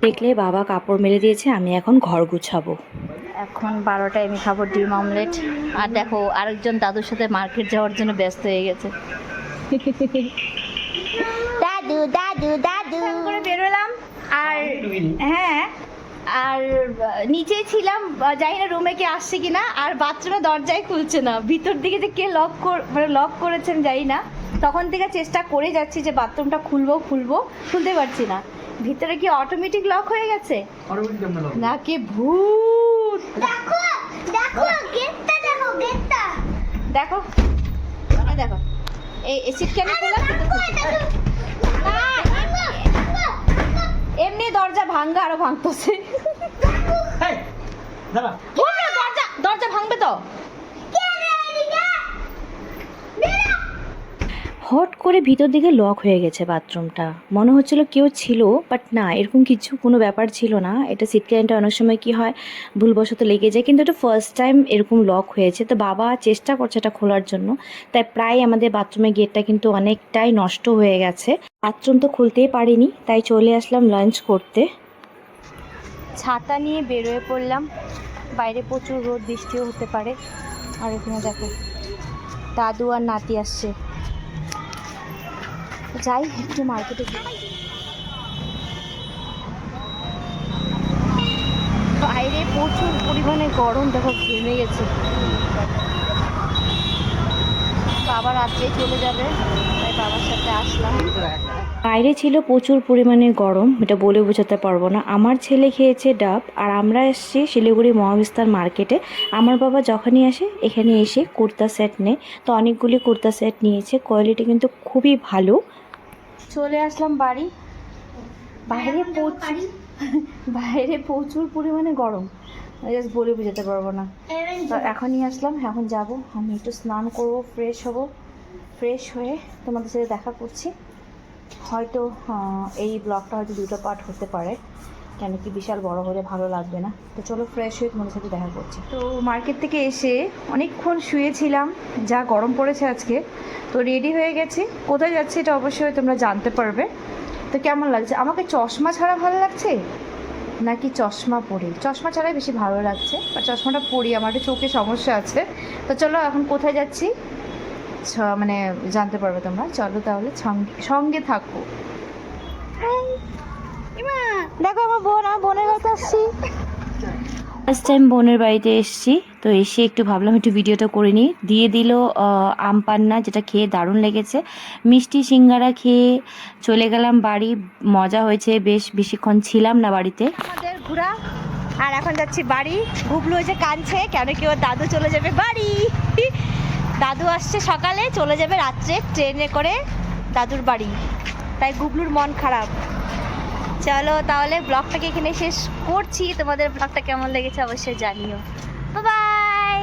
দেখলে বাবা কাপড় মেলে দিয়েছে, আমি এখন ঘর গুছাবো। এখন 12টায় আমি খাবো ডিম অমলেট। আর দেখো আরেকজন দাদুর সাথে মার্কেট যাওয়ার জন্য ব্যস্ত হয়ে গেছে। দাদু দাদু দাদু করে বেরোলাম। আর হ্যাঁ, আর নিচেই ছিলাম, জানি না রুমে কে আসছে কিনা। আর বাথরুমে দরজাই খুলছে না, ভিতর দিকে যে কে লক করেছেন জানি না। তখন থেকে চেষ্টা করে যাচ্ছি যে বাথরুমটা খুলতে পারছি না। ভিতরে কি অটোমেটিক লক হয়ে গেছে নাকি ভূত? দেখো দেখো গেটটা, দেখো গেটটা দেখো, দেখো এই সিট কেন খোলা? এমনি দরজা ভাঙা, আরো ভাঙতেছে। দরজা ভাঙবে তো। হট করে ভিতর দিকে লক হয়ে গেছে বাথরুমটা। মনে হচ্ছিল কেউ ছিল, বাট না, এরকম কোনো ব্যাপার ছিল না। এটা সিটকারেন্টটা অনেক সময় কি হয়, ভুলবশত লেগে যায়, কিন্তু এটা ফার্স্ট টাইম এরকম লক হয়েছে। তো বাবা চেষ্টা করছে এটা খোলার জন্য, তাই প্রায় আমাদের বাথরুমের গেটটা কিন্তু অনেকটাই নষ্ট হয়ে গেছে। বাথরুম তো খুলতেই পারিনি, তাই চলে আসলাম লাঞ্চ করতে। ছাতা নিয়ে বেরোয় পড়লাম, বাইরে প্রচুর রোদ, বৃষ্টিও হতে পারে। আর এখানে দেখো দাদু আর নাতি আসছে। যাই একটু মার্কেটে যাই। বাইরে প্রচুর পরিমাণে গরম, দেখো ঘেমে গেছে। বাবা রাত্রে চলে যাবে, তাই বাবার সাথে আসলাম। বাইরে ছিল প্রচুর পরিমাণে গরম, এটা বলে বোঝাতে পারবো না। আমার ছেলে খেয়েছে ডাব, আর আমরা এসেছি শিলিগুড়ি মহাবিস্তার মার্কেটে। আমার বাবা যখনই আসে এখানে এসে কুর্তা সেট নেয়, তো অনেকগুলি কুর্তা সেট নিয়েছে, কোয়ালিটি কিন্তু খুবই ভালো। চলে আসলাম বাড়ি। বাইরে প্রচুর পরিমাণে গরম, জাস্ট বলে বোঝাতে পারবো না। তো এখনই আসলাম, এখন যাব, আমি একটু স্নান করবো, ফ্রেশ হব। ফ্রেশ হয়ে তোমাদের সাথে দেখা করছি। হয়তো এই ব্লগটা হয়তো 2টা পার্ট হতে পারে, কেন কি বিশাল বড় হলে ভালো লাগবে না। তো চলো ফ্রেশ হয়ে তোমাদের সাথে দেখা করছি। তো মার্কেট থেকে এসে অনেকক্ষণ শুয়েছিলাম, যা গরম পড়েছে আজকে। তো রেডি হয়ে গেছি, কোথায় যাচ্ছি এটা অবশ্যই তোমরা জানতে পারবে। তো কেমন লাগছে? আমাকে চশমা ছাড়া ভালো লাগছে নাকি চশমা পরি? চশমা ছাড়াই বেশি ভালো লাগছে, আর চশমাটা পরি, আমার একটু চোখে সমস্যা আছে। তো চলো এখন কোথায় যাচ্ছি মানে জানতে পারবে তোমরা। চলো তাহলে সঙ্গে থাকো। দেখো আমার বোনের বাড়িতে আসছি। ফার্স্ট টাইম বোনের বাড়িতে এসেছি, তো এসে একটু ভাবলাম একটু ভিডিওটা করে নিই। দিয়ে দিল আম পান্না, যেটা খেয়ে দারুণ লেগেছে। মিষ্টি সিঙ্গারা খেয়ে চলে গেলাম বাড়ি। মজা হয়েছে, বেশ বেশিক্ষণ ছিলাম না বাড়িতে। আমাদের ঘোরা, আর এখন যাচ্ছি বাড়ি। গুবলু হয়েছে কাঁদছে, কেন কি ওর দাদু চলে যাবে বাড়ি। দাদু আসছে সকালে, চলে যাবে রাত্রে ট্রেনে করে দাদুর বাড়ি, তাই গুবলুর মন খারাপ। চলো তাহলে ব্লগটাকে এখানে শেষ করছি। তোমাদের ব্লগটা কেমন লেগেছে অবশ্যই জানিও। Bye bye.